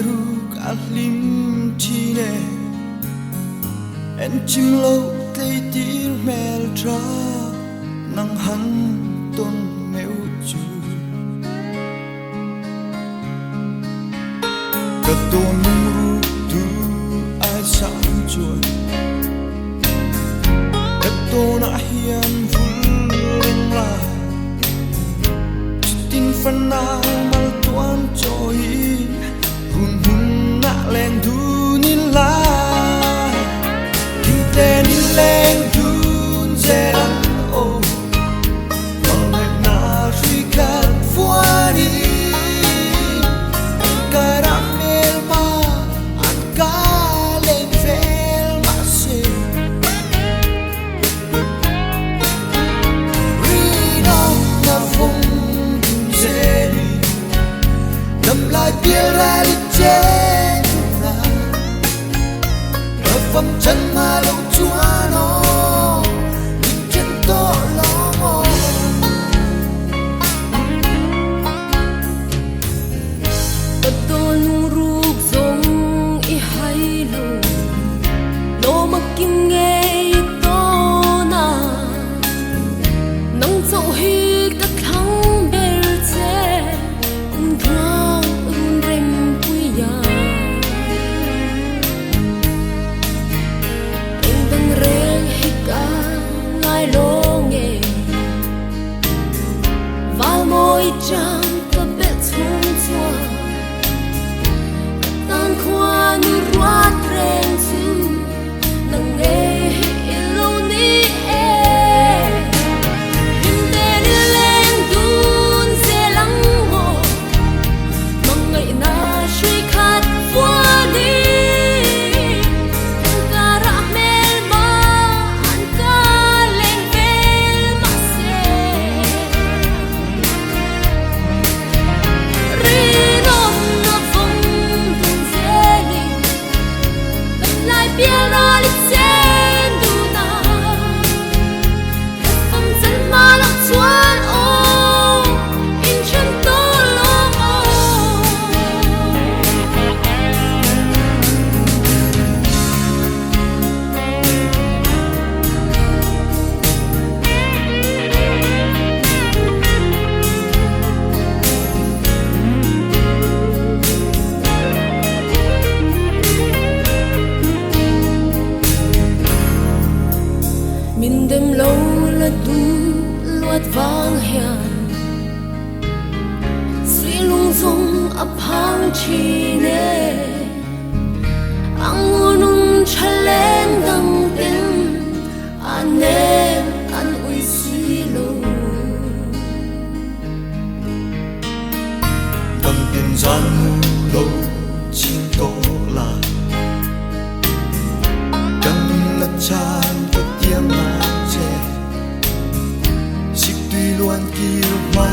ru cả lim chi nè em chim lâu tây tiếng mèo tra nắng hắn tôn mèo chu cả tôn ru tu ai sang chuột cả tôn hiền vun ra tin phân nào mal tuan trôi hun hun nạ len du ni la tên lên đun dễ lắm ô bằng ngày na suy khát phua đi cái đam mê mà ăn cá lên về mà xe ri đâu na vùng đun dễ đi đâm lại bia ra đi chết ra ở vòng chân mà lâu chúa nó nhìn chân to lo mò tất tô nung ruk zong i hai lu lo mặc kim nghe to na nang zo hi ka thang bel che un thang un rem pui ya môi trắng có biết thung thua tan khoa như rót rèn chu nang nghe lâu ní hình tên lên đun xe lắng ngô mong ngày na suy khát qua đi cả rạ mel mà ăn cá lên về mà xe bia ra đi trên đu na phong dân mà lặng chuan ô in chân tô lo mình đêm lâu là tu luat vang hiền suy lung dung ấp hang chi nè ang nung chalen gang tin anh em anh ui si lu bằng tiền gian lâu chim tô là cần là chan tiếng mà che xích tuy luôn kêu mà